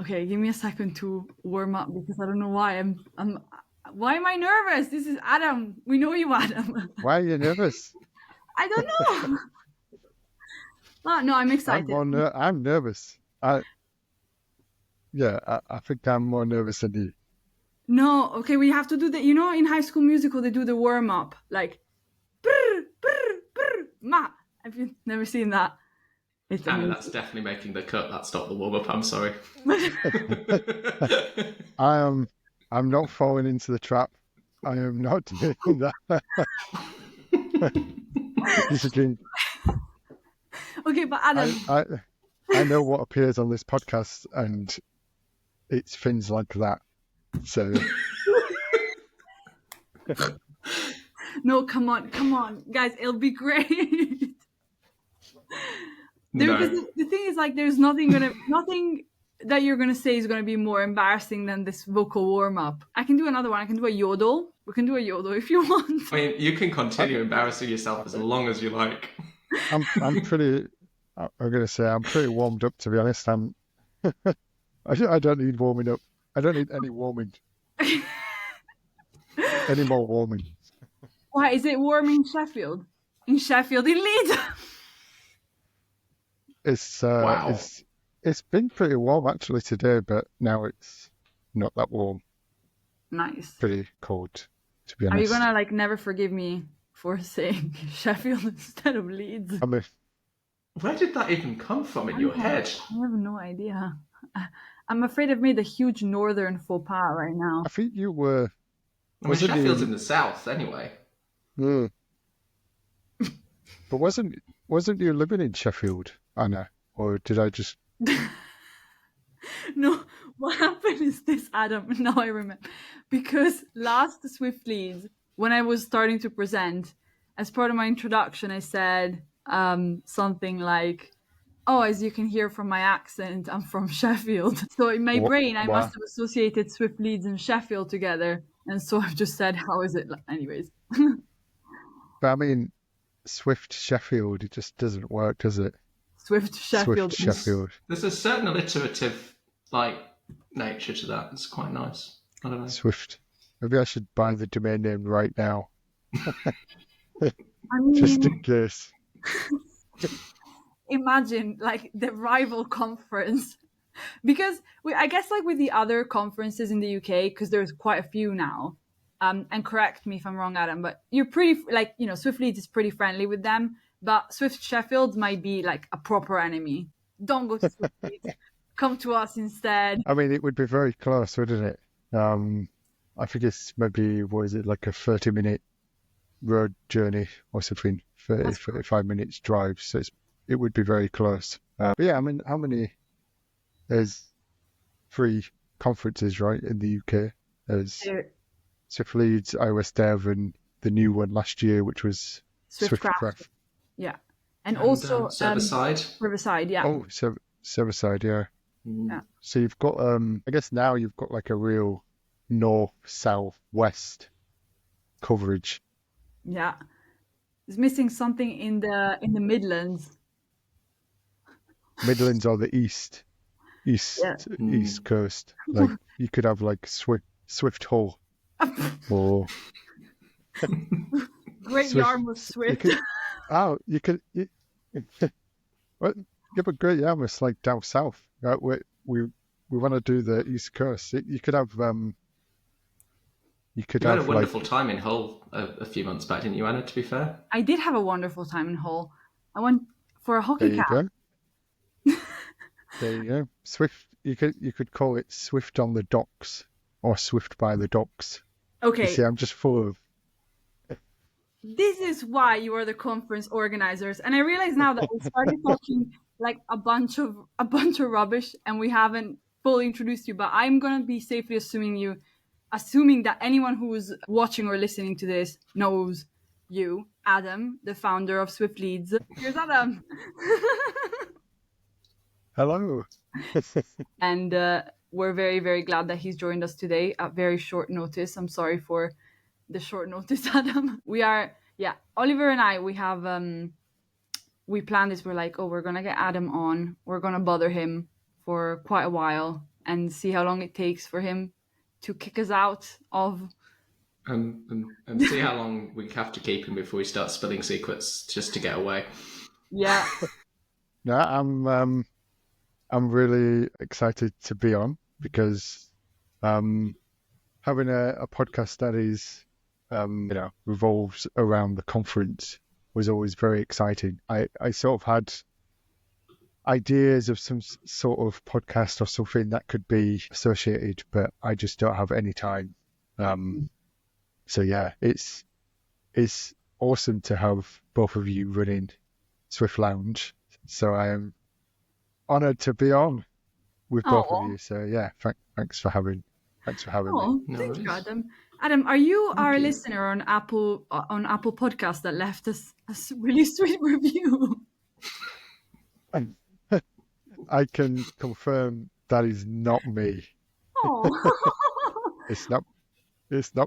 Okay, give me a second to warm up because I don't know why why am I nervous? This is Adam. We know you, Adam. Why are you nervous? I don't know. No, I'm excited. I'm nervous. I think I'm more nervous than you. No, okay, we have to do the, in High School Musical, they do the warm up, like, brr, brr, brr, ma. Have you never seen that? It's Anna, that's definitely making the cut. That's not the warm up. I'm sorry. I'm not falling into the trap. I am not doing that. Okay, but Adam, I know what appears on this podcast, and it's things like that. So no, come on, guys, it'll be great. The thing is, like, there's nothing that you're gonna say is gonna be more embarrassing than this vocal warm up. I can do another one. I can do a yodel. We can do a yodel if you want. I mean, you can continue embarrassing yourself as long as you like. I'm pretty warmed up, to be honest. I don't need warming up. I don't need any warming. Any more warming. Why is it warm in Sheffield? In Leeds. Wow. It's been pretty warm actually today, but now it's not that warm. Nice. Pretty cold, to be honest. Are you gonna like never forgive me for saying Sheffield instead of Leeds? I mean, where did that even come from in your head? I have no idea. I'm afraid I've made a huge northern faux pas right now. I think you were. I mean, Sheffield's in the south anyway. But wasn't you living in Sheffield, Anna? Or did I just... No, what happened is this, Adam. Now I remember. Because last Swift Leeds, when I was starting to present, as part of my introduction, I said something like, oh, as you can hear from my accent, I'm from Sheffield. So in my brain, I must have associated Swift Leeds and Sheffield together. And so I've just said, how is it? Anyways. But I mean, Swift Sheffield, it just doesn't work, does it? Swift Sheffield. There's a certain alliterative nature to that. It's quite nice. I don't know. Swift. Maybe I should buy the domain name right now. Just in case. Imagine like the rival conference, because I guess like with the other conferences in the UK, because there's quite a few now. And correct me if I'm wrong, Adam, but you're pretty, Swift Leeds is pretty friendly with them, but Swift Sheffield might be like a proper enemy. Don't go to Swift Leeds. Come to us instead. I mean, it would be very close, wouldn't it? I think it's maybe, like a 30-minute road journey or something, 35 minutes drive. So it would be very close. But yeah, I mean, how many? There's 3 conferences, right, in the UK. There's Swift Leeds, iOS Dev, and the new one last year, which was Swiftcraft. Yeah. And also Riverside, yeah. Oh, Riverside, yeah. Yeah. So you've got, I guess now you've got like a real north, south, west coverage. Yeah. It's missing something in the Midlands. Midlands or the east coast. Like you could have like Swift Hull. Or Great Yarmouth Swift. You could Great Yarmouth's like down south. Right? We want to do the east coast. You could have you had a wonderful time in Hull a few months back, didn't you, Anna? To be fair, I did have a wonderful time in Hull. I went for a hockey camp. There you go. Swift. You could call it Swift on the Docks or Swift by the Docks. Okay. You see, I'm just full of. This is why you are the conference organizers, and I realize now that we started talking like a bunch of rubbish, and we haven't fully introduced you. But I'm gonna be safely assuming that anyone who is watching or listening to this knows you, Adam, the founder of Swift Leeds. Here's Adam. Hello. And we're very, very glad that he's joined us today at very short notice. I'm sorry for the short notice, Adam. Oliver and I, we have, we planned this. We're like, we're going to get Adam on. We're going to bother him for quite a while. and see how long it takes for him to kick us out of. And see how long we have to keep him before we start spilling secrets just to get away. Yeah. No, I'm really excited to be on because having a podcast that is revolves around the conference was always very exciting. I sort of had ideas of some sort of podcast or something that could be associated, but I just don't have any time. So yeah, it's awesome to have both of you running Swift Lounge. So I am honoured to be on with both of you. So yeah, thanks for having me. Oh, No thank you, worries. Adam. Adam, are you Thank our you. listener on Apple Podcast that left us a really sweet review? I can confirm that is not me. Oh. It's not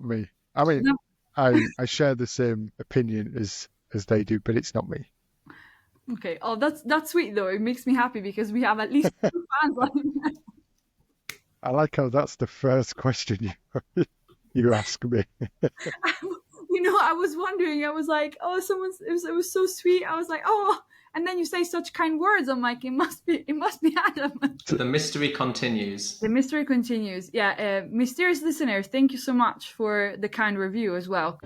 me. I mean, No. I share the same opinion as they do, but it's not me. Okay. Oh, that's sweet though. It makes me happy because we have at least 2 fans on it. I like how that's the first question you ask me. I was wondering. I was like, oh, it was so sweet. I was like, oh, and then you say such kind words. I'm like, it must be Adam. So the mystery continues. The mystery continues. Yeah, mysterious listener, thank you so much for the kind review as well.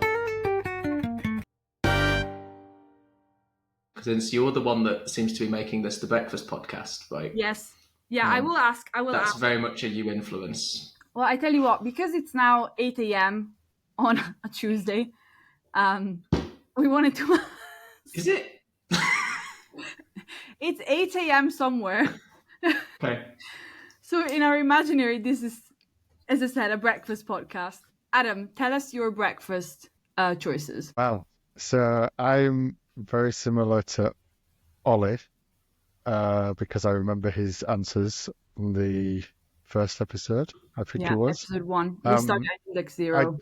Since you're the one that seems to be making this the breakfast podcast, right? Yes. Yeah, I will ask. That's very much a you influence. Well, I tell you what, because it's now 8 a.m. on a Tuesday, we wanted to. Is it? It's 8 a.m. somewhere. Okay. So in our imaginary, this is, as I said, a breakfast podcast. Adam, tell us your breakfast choices. Wow. So I'm very similar to Ollie because I remember his answers on the first episode, I think it was. Episode 1. We started at Index 0.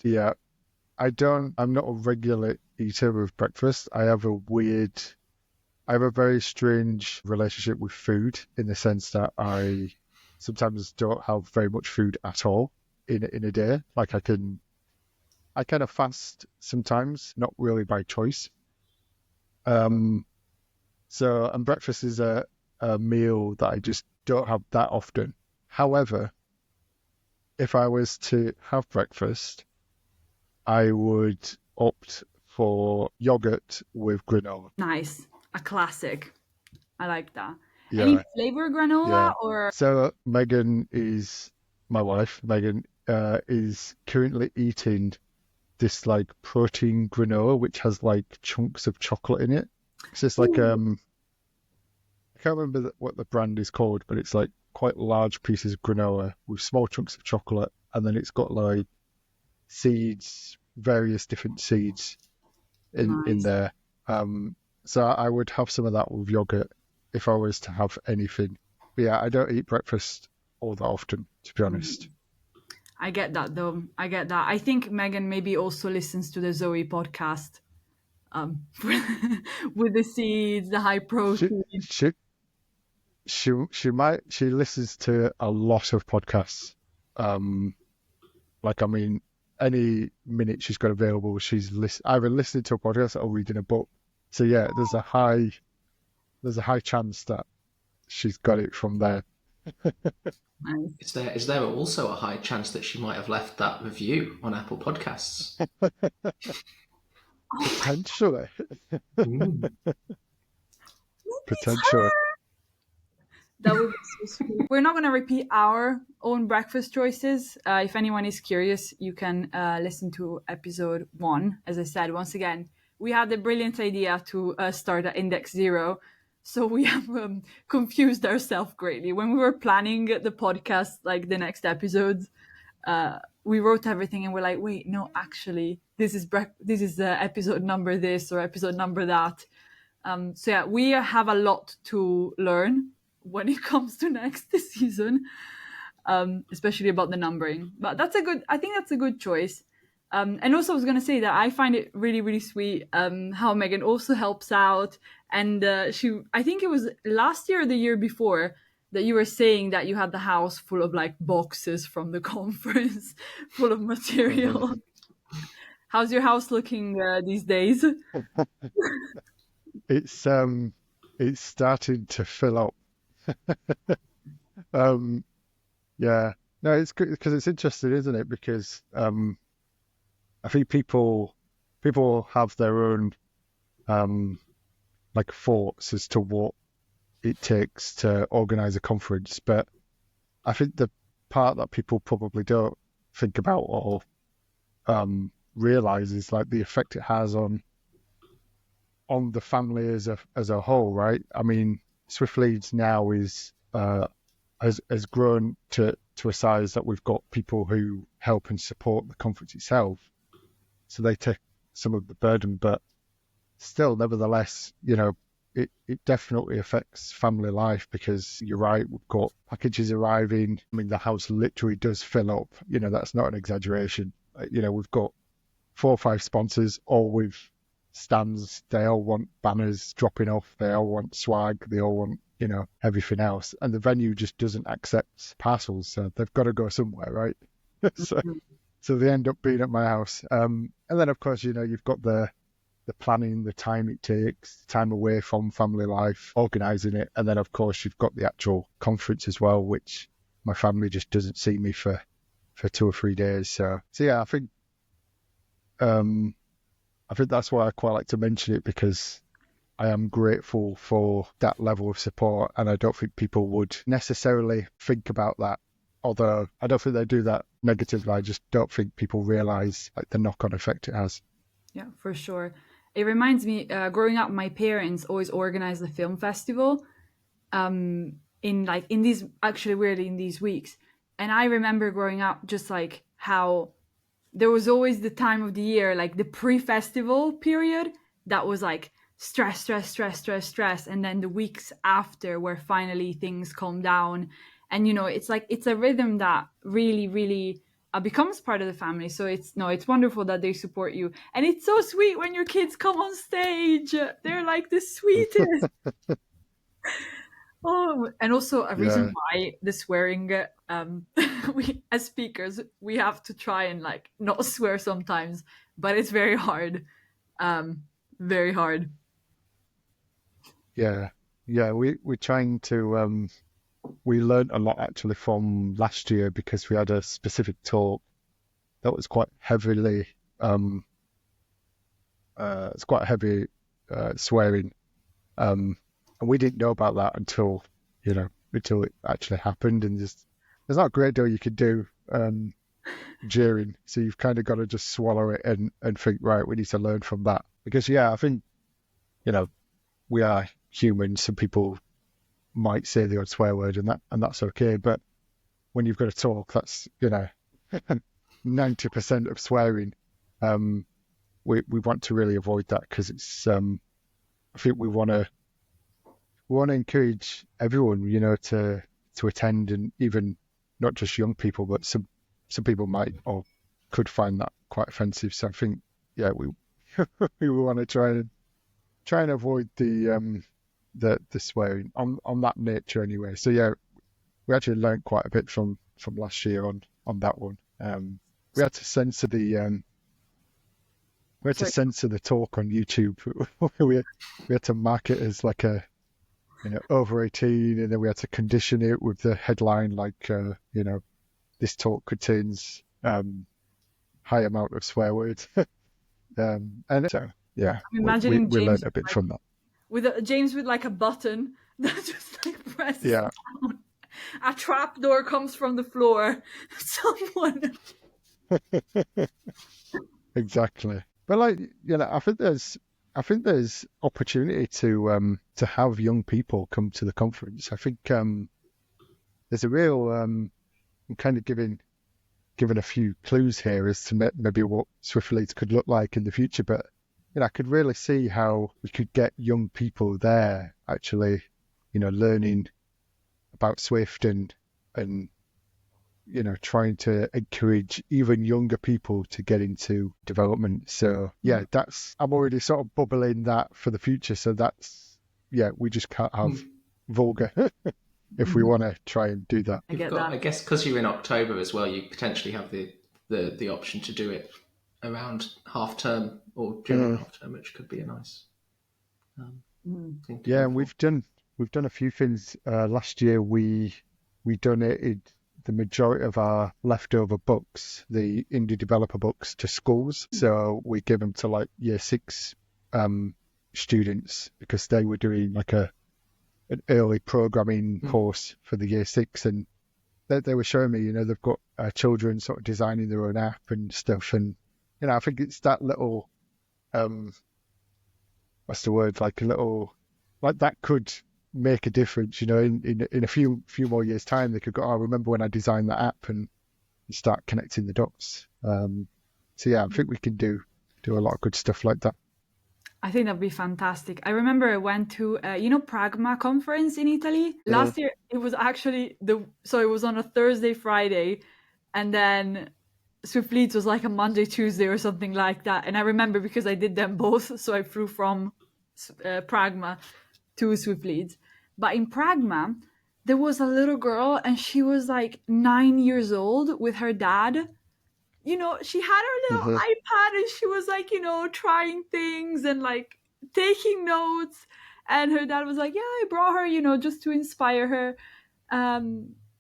I'm not a regular eater of breakfast. I have a very strange relationship with food in the sense that I sometimes don't have very much food at all in a day. Like I kind of fast sometimes, not really by choice. And breakfast is a meal that I just don't have that often. However, if I was to have breakfast, I would opt for yogurt with granola. Nice. A classic. I like that. Yeah. Any flavor granola or? So Megan is my wife. Megan is currently eating this like protein granola, which has like chunks of chocolate in it. It's just like I can't remember what the brand is called, but it's like quite large pieces of granola with small chunks of chocolate, and then it's got like seeds, various different seeds in there. So I would have some of that with yogurt if I was to have anything. But yeah, I don't eat breakfast all that often, to be honest. I get that though. I get that. I think Megan maybe also listens to the Zoe podcast with the seeds, the high protein. She listens to a lot of podcasts. Any minute she's got available, she's either listening to a podcast or reading a book. So yeah, there's a high chance that she's got it from there. Nice. Is there also a high chance that she might have left that review on Apple Podcasts? Potentially. Potentially. That would be so sweet. We're not going to repeat our own breakfast choices. If anyone is curious, you can listen to episode 1. As I said, once again, we had the brilliant idea to start at Index 0. So we have confused ourselves greatly. When we were planning the podcast, like the next episodes, we wrote everything and we're like, wait, no, actually, this is episode number this or episode number that. So yeah, we have a lot to learn when it comes to next season, especially about the numbering. But I think that's a good choice. And also I was going to say that I find it really, really sweet how Megan also helps out. And I think it was last year or the year before, that you were saying that you had the house full of like boxes from the conference, full of material. How's your house looking these days? It's starting to fill up. Yeah, no, it's good because it's interesting, isn't it? Because I think people have their own like thoughts as to what it takes to organize a conference, but I think the part that people probably don't think about or realize is like the effect it has on the family as a whole, right? I mean, Swift Leads now is has grown to a size that we've got people who help and support the conference itself, so they take some of the burden, but still, nevertheless, it definitely affects family life because you're right, we've got packages arriving. I mean, the house literally does fill up. That's not an exaggeration. We've got 4 or 5 sponsors, all with stands. They all want banners dropping off. They all want swag. They all want, everything else. And the venue just doesn't accept parcels, so they've got to go somewhere, right? So they end up being at my house. And then, of course, you've got the planning, the time it takes, time away from family life, organising it. And then, of course, you've got the actual conference as well, which my family just doesn't see me for 2 or 3 days. So yeah, I think that's why I quite like to mention it, because I am grateful for that level of support. And I don't think people would necessarily think about that. Although I don't think they do that negatively. I just don't think people realise like the knock-on effect it has. Yeah, for sure. It reminds me, growing up, my parents always organized the film festival in these weeks. And I remember growing up just like how there was always the time of the year, like the pre-festival period, that was like stress. And then the weeks after where finally things calm down. And, it's a rhythm that really, really becomes part of the family. So it's wonderful that they support you. And it's so sweet when your kids come on stage. They're like the sweetest. Oh, and also a reason why the swearing, we as speakers, we have to try and like not swear sometimes, but it's very hard. Very hard. Yeah. We're trying to, we learned a lot actually from last year, because we had a specific talk that was quite heavily, it's quite heavy swearing. And we didn't know about that until it actually happened. And there's not a great deal you could do during. So you've kind of got to just swallow it and think, right, we need to learn from that. Because, I think, we are human. Some people might say the odd swear word, and that's okay. But when you've got to talk, that's 90% of swearing. We want to really avoid that, because it's I think we want to encourage everyone to attend, and even not just young people, but some people might or could find that quite offensive. So I think we we want to try and avoid the swearing on that nature anyway. So we actually learned quite a bit from last year on that one. We had to censor the talk on YouTube. we had to mark it as like a over 18, and then we had to condition it with the headline like this talk contains high amount of swear words. And so I'm imagining we learned a bit from that. With James with like a button that just like presses down. A trap door comes from the floor. Someone. Exactly. But like I think there's opportunity to have young people come to the conference. I think there's a real I'm kind of giving a few clues here as to maybe what Swift Leads could look like in the future, but I could really see how we could get young people there actually, learning about Swift and trying to encourage even younger people to get into development. So I'm already sort of bubbling that for the future. So we just can't have vulgar. if we want to try and do that. I get that. I guess because you're in October as well, you potentially have the option to do it around half term or during half term, which could be a nice thing to Yeah, go and for. we've done a few things. Last year we donated the majority of our leftover books, the indie developer books, to schools. So we give them to like year 6 students because they were doing like an early programming course for the year 6, and they were showing me, they've got children sort of designing their own app and stuff, and I think it's that little what's the word, like a little, like that could make a difference, in a few more years time they could go, oh, I remember when I designed that app, and start connecting the dots. So yeah, I think we can do a lot of good stuff like that. I think that'd be fantastic. I remember I went to Pragma conference in Italy last year. It was actually it was on a Thursday, Friday, and then Swift Leads was like a Monday, Tuesday or something like that. And I remember because I did them both, so I flew from Pragma to Swift Leads. But in Pragma, there was a little girl, and she was like 9 years old with her dad. She had her little iPad, and she was like, trying things and like taking notes. And her dad was like, yeah, I brought her, just to inspire her.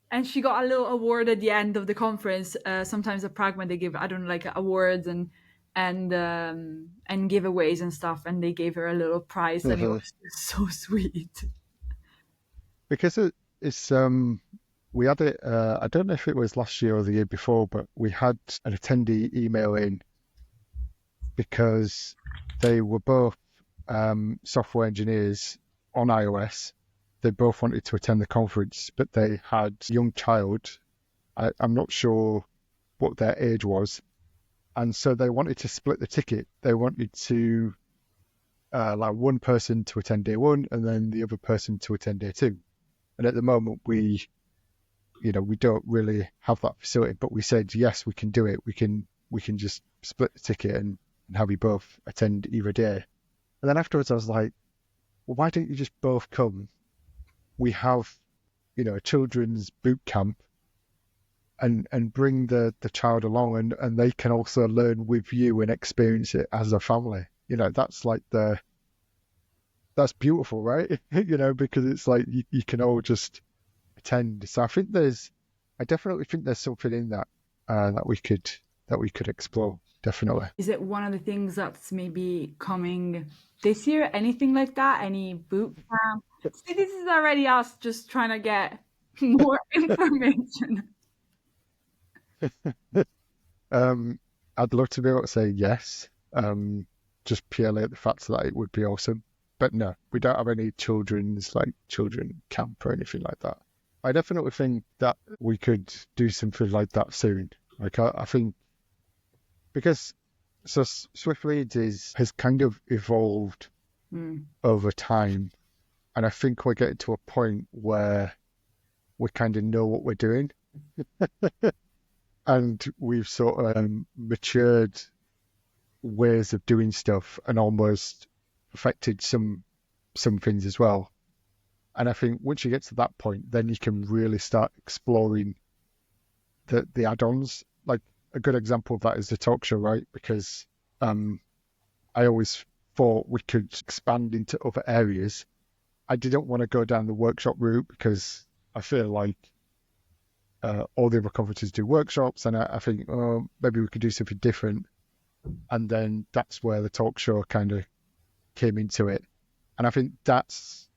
And she got a little award at the end of the conference. Sometimes at Pragma they give, I don't know, like awards and giveaways and stuff. And they gave her a little prize, and it was so sweet. Because it's we had it, I don't know if it was last year or the year before, but we had an attendee email in because they were both software engineers on iOS. They both wanted to attend the conference, but they had a young child. I'm not sure what their age was. And so they wanted to split the ticket. They wanted to like one person to attend day 1 and then the other person to attend day 2. And at the moment we don't really have that facility, but we said, yes, we can do it. We can just split the ticket and have you both attend either day. And then afterwards I was like, well, why don't you just both come? We have, a children's boot camp and bring the child along and they can also learn with you and experience it as a family. That's like that's beautiful, right? Because it's like you can all just attend. So I definitely think there's something in that that we could explore. Definitely. Is it one of the things that's maybe coming this year? Anything like that? Any boot camp? See, this is already us just trying to get more information. I'd love to be able to say yes, just purely at the fact that it would be awesome. But no, we don't have any children camp or anything like that. I definitely think that we could do something like that soon. Like I think because Swift Leads has kind of evolved over time, and I think we're getting to a point where we kind of know what we're doing, and we've sort of matured ways of doing stuff and almost perfected some things as well. And I think once you get to that point, then you can really start exploring the add-ons. Like a good example of that is the talk show, right? Because I always thought we could expand into other areas. I didn't want to go down the workshop route because I feel like all the other conferences do workshops, and I think, oh, maybe we could do something different. And then that's where the talk show kind of came into it. And I think that's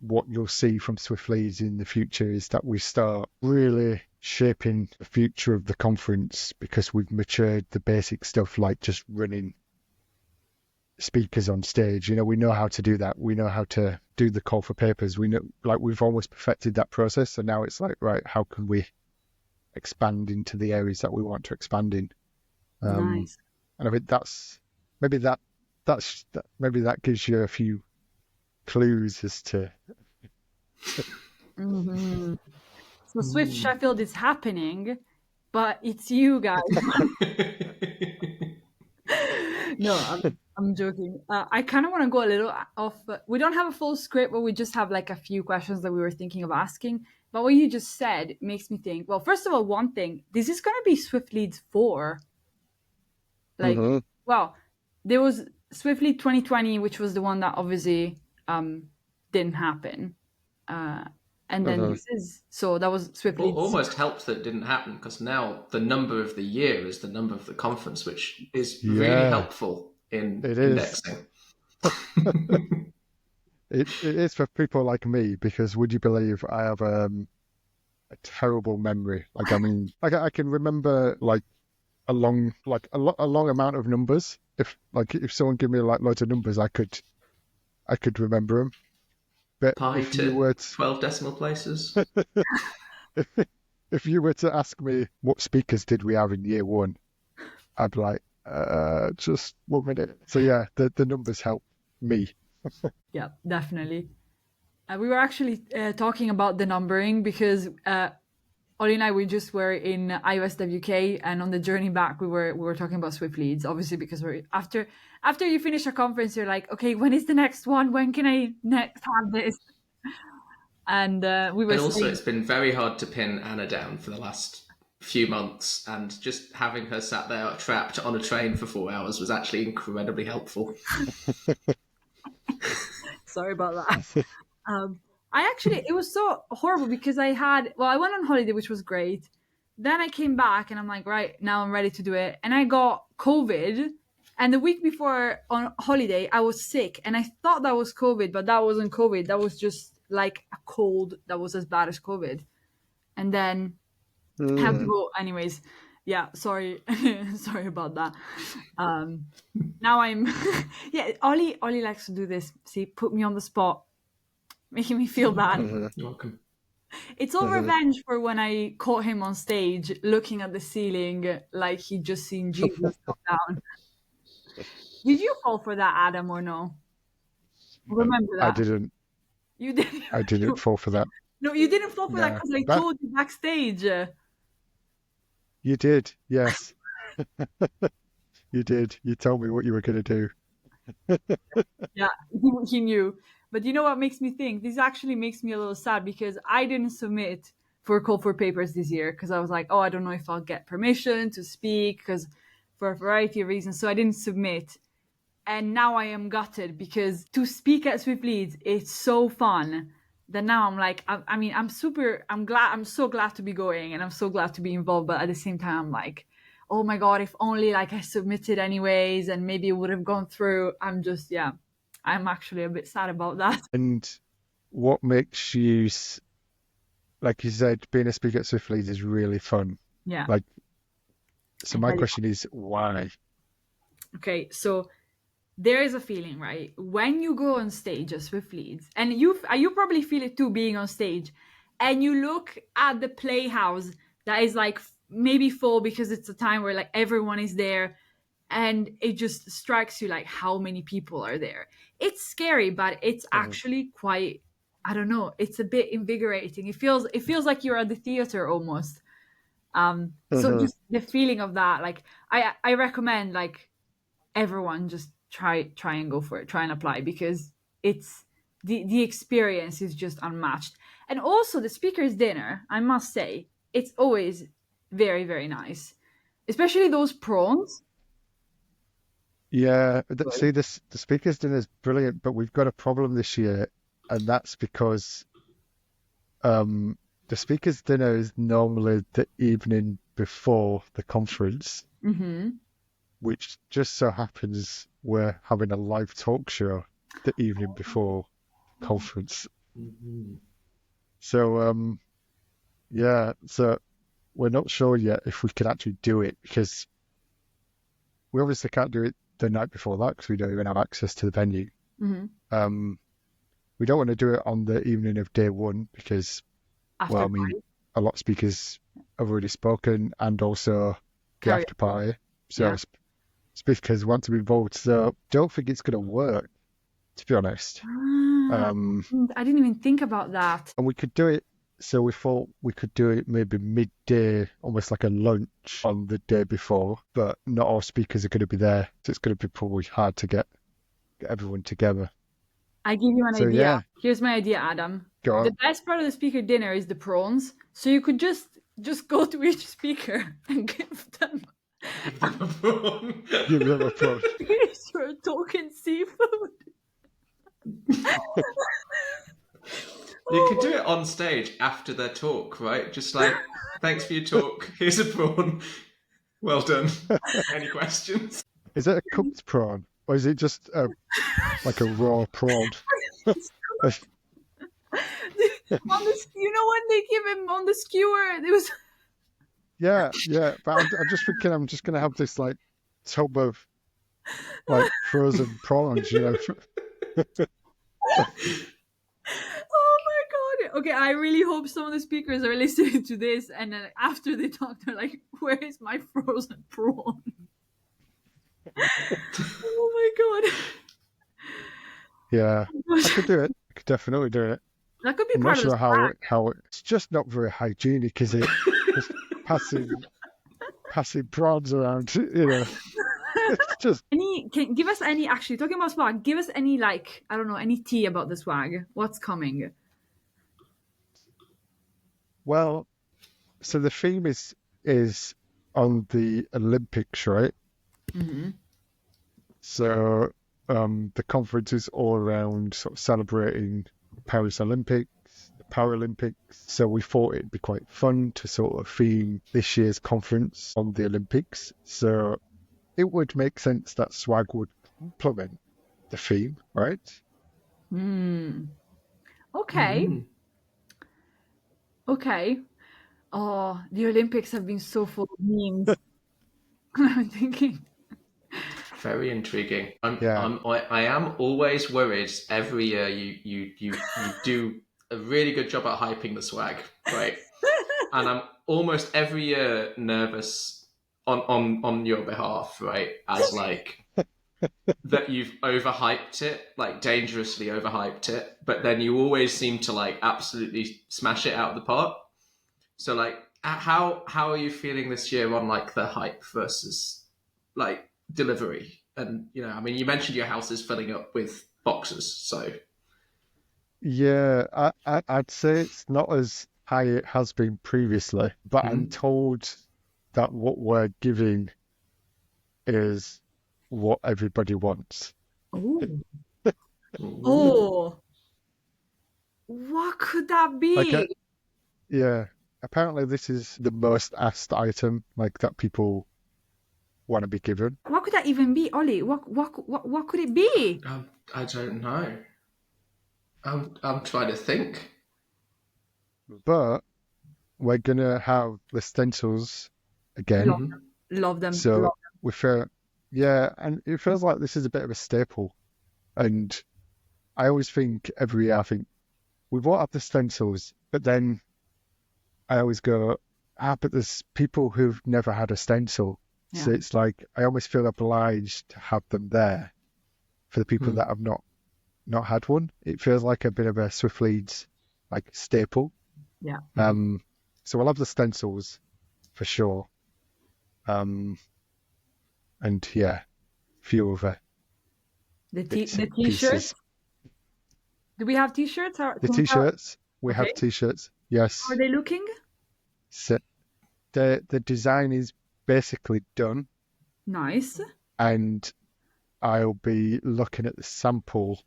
what you'll see from Swift Leads in the future, is that we start really shaping the future of the conference because we've matured the basic stuff like just running speakers on stage. We know how to do that. We know how to do the call for papers. We know, like, we've almost perfected that process. So now it's like, right, how can we expand into the areas that we want to expand in? Nice. And I think maybe that gives you a few clues as to. So Swift Sheffield is happening, but it's you guys. No, I'm joking. I kind of want to go a little off. We don't have a full script, but we just have like a few questions that we were thinking of asking. But what you just said makes me think. Well, first of all, one thing: this is going to be Swift Leads 4. Like, hmm well, there was Swift Lead 2020, which was the one that obviously didn't happen. And then hmm this is so that was Swift Well, Leads. almost helped that it didn't happen because now the number of the year is the number of the conference, which is really Yeah, helpful in it is. indexing. It is for people like me because would you believe I have a terrible memory? Like, I mean, I can remember like a long amount of numbers. If someone give me like loads of numbers, I could remember them. But Pi if you to were to, 12 decimal places. if you were to ask me what speakers did we have in year one, I'd be like, just 1 minute. So yeah, the numbers help me. Yeah, definitely. We were actually talking about the numbering because Ollie and I we just were in iOS WK, and on the journey back we were talking about Swift Leads, obviously because we're after you finish a conference you're like, okay, when is the next one? When can I next have this? And we were And also, saying, it's been very hard to pin Anna down for the last few months, and just having her sat there trapped on a train for 4 hours was actually incredibly helpful. sorry about that. I actually, it was so horrible because I went on holiday, which was great. Then I came back and I'm like, right, now I'm ready to do it. And I got COVID. And the week before on holiday, I was sick and I thought that was COVID, but that wasn't COVID. That was just like a cold that was as bad as COVID. And then I have to Mm. go anyways. Yeah, sorry. Sorry about that. Now I'm, yeah, Ollie likes to do this. See, put me on the spot, making me feel bad. Mhm. You're welcome. It's all Mhm. revenge for when I caught him on stage looking at the ceiling like he'd just seen Jesus come down. Did you fall for that, Adam, or no? Remember I that? didn't. You did. I didn't fall for that. No, you didn't fall for that No, because I that told you backstage. you did. Yes, you did. You told me what you were going to do. Yeah, he knew. But you know what makes me think? This actually makes me a little sad because I didn't submit for Call for Papers this year because I was like, oh, I don't know if I'll get permission to speak because for a variety of reasons. So I didn't submit. And now I am gutted because to speak at Swift Leads, it's so fun that now I'm like, I mean, I'm so glad to be going and I'm so glad to be involved. But at the same time, I'm like, oh my God, if only like I submitted anyways and maybe it would have gone through. I'm actually a bit sad about that. And what makes you, like you said, being a speaker at Swift Leads is really fun. Yeah. Like, so I my tell you. question is why? Okay, so there is a feeling, right? When you go on stage at Swift Leads, and you probably feel it too being on stage, and you look at the playhouse that is like maybe full because it's a time where like everyone is there, and it just strikes you like how many people are there. It's scary, but it's Mhm. actually quite, I don't know, it's a bit invigorating. It feels like you're at the theater almost. So Mhm. just the feeling of that, like I recommend like everyone just try and go for it, try and apply because it's the experience is just unmatched. And also the speaker's dinner, I must say, it's always very, very nice, especially those prawns. Yeah, see, the speakers dinner is brilliant, but we've got a problem this year, and that's because the speakers dinner is normally the evening before the conference, Mm-hmm. which just so happens we're having a live talk show the evening before conference. Mhm. So yeah, so we're not sure yet if we can actually do it because we obviously can't do it the night before that because we don't even have access to the venue. Mm-hmm. We don't want to do it on the evening of day one because, well, After I mean, party, a lot of speakers have already spoken and also the carry after party. So yeah. speakers want to be involved. So don't think it's going to work, to be honest. Ah, Um, I didn't even think about that. and we could do it. So we thought we could do it maybe midday, almost like a lunch on the day before, but not all speakers are going to be there. So it's going to be probably hard to get everyone together. I give you an So idea. yeah, Here's my idea, Adam. go The on. best part of the speaker dinner is the prawns. So you could just go to each speaker and give them Give them a prawn. Give them a prawn. here's your token seafood. You could do it on stage after their talk, right? Just like, thanks for your talk. Here's a prawn. Well done. Any questions? Is it a cooked prawn or is it just like a raw prawn? You know when they give him on the skewer, it was Yeah. But I'm just thinking I'm just going to have this like tub of like frozen prawns, you know. oh my god. Okay, I really hope some of the speakers are listening to this and then after they talk, they're like, where is my frozen prawn? oh my god. Yeah, I could do it. I could definitely do it. That could be I'm part not of sure the how it's just not very hygienic, is it? Just passing prawns around, you know. It's just give us any actually talking about swag, give us any like I don't know, any tea about the swag. What's coming? well, so the theme is on the Olympics, right? Mm-hmm. So the conference is all around sort of celebrating Paris Olympics, the Paralympics. So we thought it'd be quite fun to sort of theme this year's conference on the Olympics. So it would make sense that swag would complement the theme, right? Okay. Okay. Oh, the Olympics have been so full of memes. I'm thinking. Very intriguing. Yeah. I am always worried every year you do a really good job at hyping the swag, right? And I'm almost every year nervous on your behalf, right? As like that you've overhyped it, like dangerously overhyped it, but then you always seem to like absolutely smash it out of the park. So like how are you feeling this year on like the hype versus like delivery? And you know, I mean, you mentioned your house is filling up with boxes, so Yeah, I'd say it's not as high it has been previously, but I'm told that what we're giving is what everybody wants. Oh, what could that be? Like, yeah, apparently this is the most asked item, like that people want to be given. What could that even be, Ollie? What could it be? I don't know. I'm trying to think. But we're gonna have the stencils again. Love them. So Love them. we feel, yeah, and it feels like this is a bit of a staple. And I always think every year, I think we won't have the stencils, but then I always go, but there's people who've never had a stencil. Yeah. So it's like I almost feel obliged to have them there for the people that have not had one. It feels like a bit of a Swift Leads like staple. Yeah. So we'll have the stencils for sure. And yeah, few other The bits and t-shirts. pieces. Do we have t-shirts? The t-shirts, we have t-shirts. Yes. How are they looking? So the design is basically done, Nice. and I'll be looking at the sample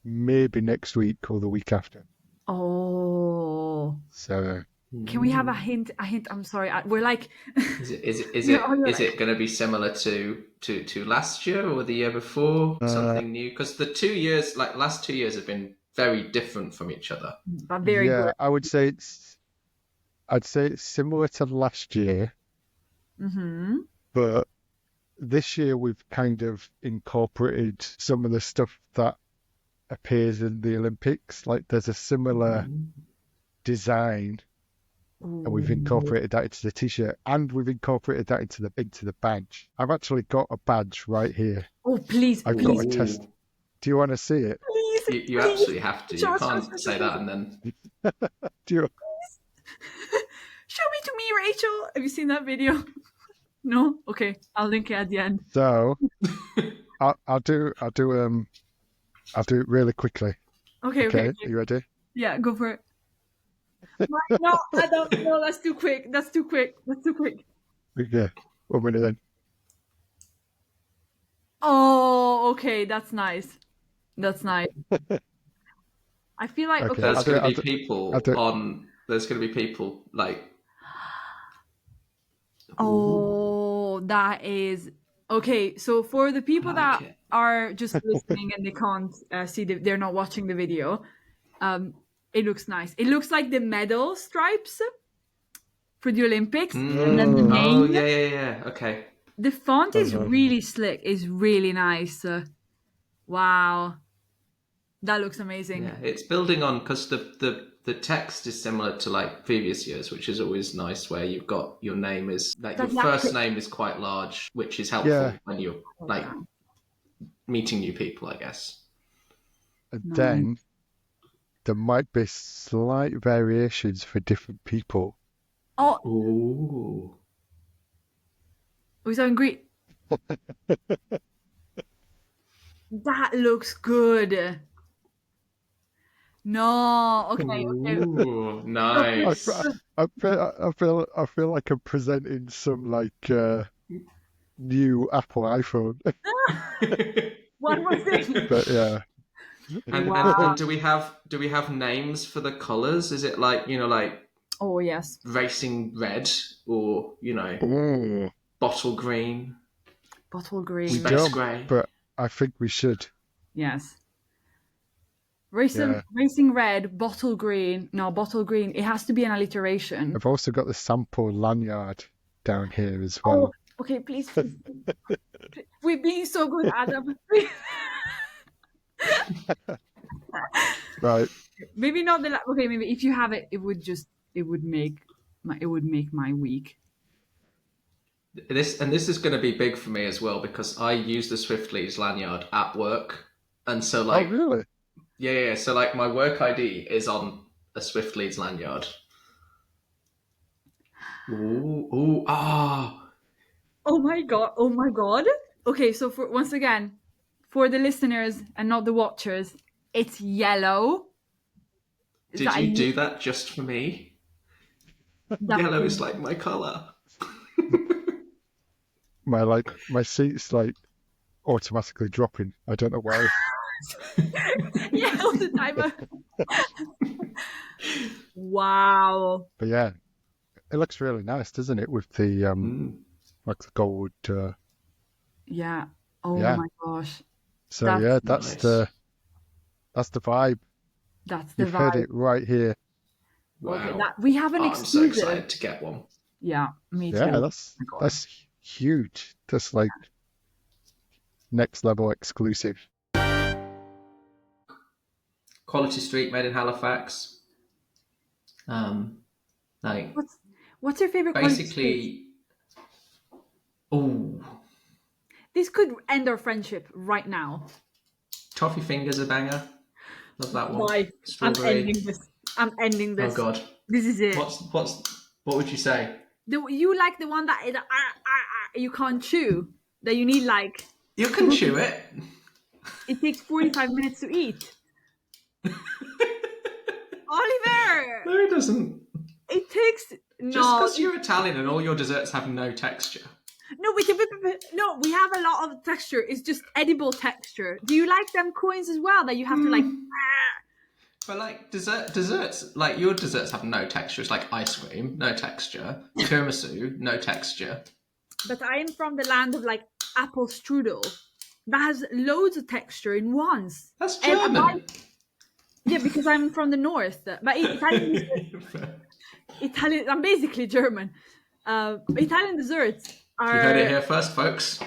maybe next week or the week after. Oh. So Can we have a hint? I'm sorry. We're like. Is it going to be similar to last year or the year before? Something new? Because the 2 years, like last 2 years, have been very different from each other. But very yeah, good. I'd say it's similar to last year, but this year we've kind of incorporated some of the stuff that appears in the Olympics. Like there's a similar design, and we've incorporated that into the t-shirt, and we've incorporated that into the badge. I've actually got a badge right here. Oh, please. I've got a test. Do you want to see it? Please. You absolutely have to. You can't say that and then. Do you? show me to me, Rachel. Have you seen that video? No? Okay, I'll link it at the end. So I'll do it really quickly. Okay. Are you ready? Yeah, go for it. No, I don't. No, that's too quick. Yeah. 1 minute then. Oh, okay, that's nice. I feel like Okay. There's going to be I'll people do it. on. There's going to be people like. Oh, that is okay. So for the people that it. are just listening and they can't see they're not watching the video, it looks nice. It looks like the medal stripes for the Olympics, and then the name. Oh yeah. Okay. The font is really slick. It's really nice. Wow, that looks amazing. Yeah, it's building on because the text is similar to like previous years, which is always nice. Where you've got your name is like your first name is quite large, which is helpful when you're like meeting new people, I guess. And then there might be slight variations for different people. Oh, Ooh. we're talking Greek. That looks good. No, okay. Ooh, nice. I feel like I'm presenting some like new Apple iPhone. What was it? But yeah. And do we have names for the colors? Is it like like Oh yes, racing red or Ooh, bottle green, bottle green. we space don't, grey? but I think we should. Yes. Racing red, bottle green. No, bottle green. It has to be an alliteration. I've also got the sample lanyard down here as well. Oh, okay, please. We're being so good, Adam. Right. Maybe not the. Okay, maybe if you have it, it would make my week. This is going to be big for me as well because I use the Swiftleads lanyard at work, and so like Oh really? yeah. So like my work ID is on a Swiftleads lanyard. Ooh, ah. Oh my god. Okay, so once again, for the listeners and not the watchers, it's yellow. Did you do that just for me? Yellow is like my color. My seat's like automatically dropping. I don't know why. Yeah, all the time. Wow. But yeah, it looks really nice, doesn't it? With the like the gold. Yeah. Oh Yeah. my gosh. So That's yeah, that's nice. the vibe. That's the You've vibe. heard it right here. Wow. Okay, we have an I'm so exclusive. excited to get one. Yeah, me too. Yeah, that's huge. That's like next level exclusive. Quality Street made in Halifax. Like What's your favorite quality street? basically. Oh, This could end our friendship right now. Toffee Fingers a banger. Love that one. Why? Strawberry. I'm ending this. Oh god. This is it. What would you say? You like the one that you can't chew. That you need like. You can chew it. It takes 45 minutes to eat. Oliver! No, it doesn't. It takes Just no. because you're Italian and all your desserts have no texture. No, we have a lot of texture. It's just edible texture. Do you like them coins as well that you have to like? But like desserts, like your desserts have no texture. It's like ice cream, no texture. Tiramisu, no texture. But I am from the land of like apple strudel. That has loads of texture in once. That's And German. Yeah, because I'm from the north. But Italian. I'm basically German. Italian desserts are. You heard it here first, folks.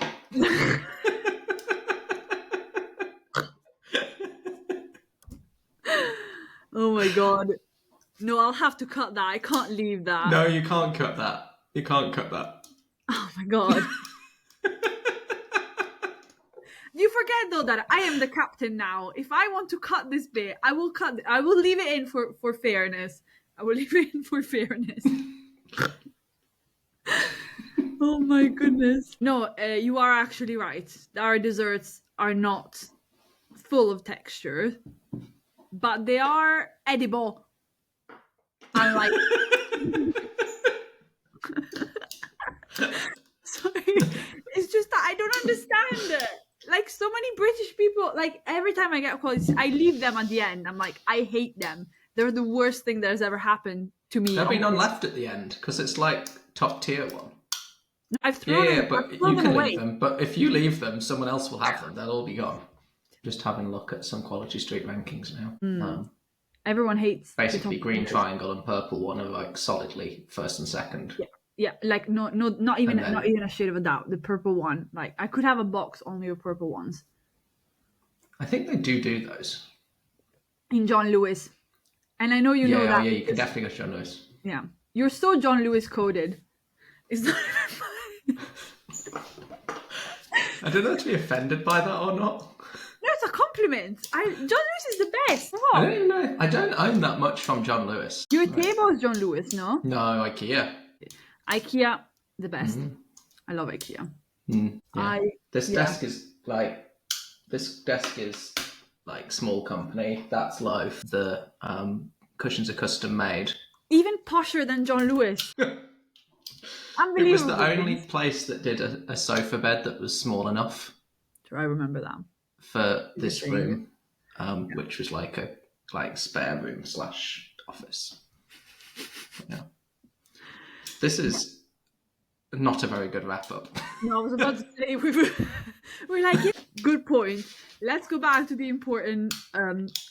Oh my god. No, I'll have to cut that. I can't leave that. No, you can't cut that. You can't cut that. Oh my god. You forget though that I am the captain now. If I want to cut this bit, I will cut. I will leave it in for fairness. I will leave it in for fairness. Oh my goodness. No, you are actually right. Our desserts are not full of texture, but they are edible. Unlike sorry, it's just that I don't understand it. Like so many British people, like every time I get quality, I leave them at the end. I'm like, I hate them. They're the worst thing that has ever happened to me. There'll be none left at the end because it's like top tier one. I've thrown Yeah, them, but I've you thrown them can away. leave them. But if you leave them, someone else will have them. They'll all be gone. Just having a look at some Quality Street rankings now. Everyone hates the Basically, top green tiers. triangle and purple one are like solidly first and second. Yeah, like not even And then- not even a shade of a doubt. The purple one, like I could have a box only of purple ones. I think they do those. In John Lewis, and I know you know that. Yeah, you can because- definitely go John Lewis. Yeah, you're so John Lewis coded. It's not even funny. I don't know to be offended by that or not. No, it's a compliment. John Lewis is the best. I What? don't even know. I don't own that much from John Lewis. Your table is John Lewis, no? No, IKEA. IKEA, the best. Mhm. I love IKEA. Mm, yeah. This yeah. desk is like small company. That's Loaf. The cushions are custom made. Even posher than John Lewis. It Unbelievable. was the only place that did a sofa bed that was small enough Sure, I remember that. for this saying room, which was like a spare room / office. Yeah. This is not a very good wrap up. No, I was about to say we're like, yeah, good point. Let's go back to the important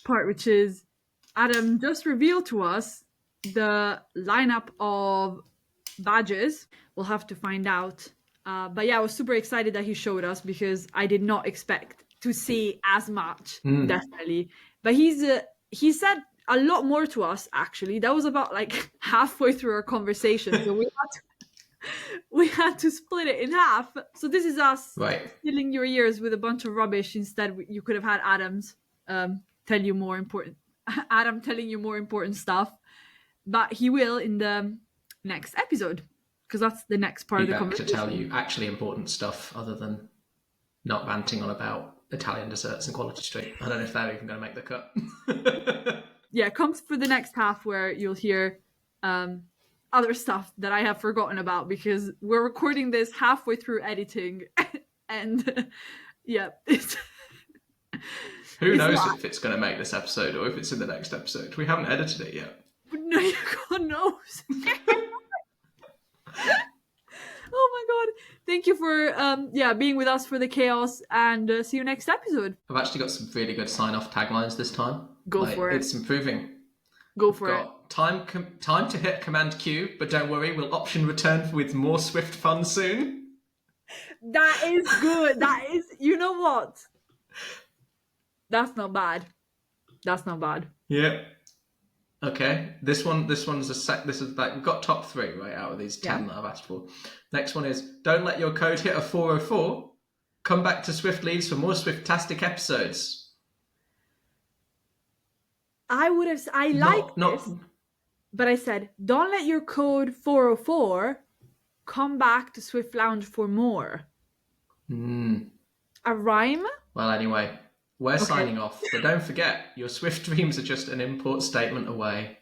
part, which is Adam just revealed to us the lineup of badges. We'll have to find out. But yeah, I was super excited that he showed us because I did not expect to see as much, definitely. But he said a lot more to us, actually. That was about like halfway through our conversation. So we had to split it in half. So this is us Right. filling your ears with a bunch of rubbish. Instead, you could have had Adam's tell you more important. Adam telling you more important stuff, but he will in the next episode because that's the next part Be of the back to conversation. tell you actually important stuff other than not ranting on about Italian desserts and Quality Street. I don't know if they're even going to make the cut. Yeah, comes for the next half where you'll hear other stuff that I have forgotten about because we're recording this halfway through editing, and yeah, it's. Who It's knows not. if it's going to make this episode or if it's in the next episode? We haven't edited it yet. No, God knows. Oh my God! Thank you for being with us for the chaos, and see you next episode. I've actually got some really good sign-off taglines this time. Go for it. It's improving. Go for it. Got time to hit Command Q, but don't worry, we'll option return with more Swift fun soon. That is good. That is. You know what? That's not bad. That's not bad. Yeah. Okay. This one's a sec. This is like we've got top 3 right out of these 10 that I've asked for. Next one is don't let your code hit a 404. Come back to Swift Leads for more Swiftastic episodes. I would have. I like Not this, but I said don't let your code 404 come back to Swift Lounge for more. A rhyme? Well, anyway, we're signing off. But don't forget, your Swift dreams are just an import statement away.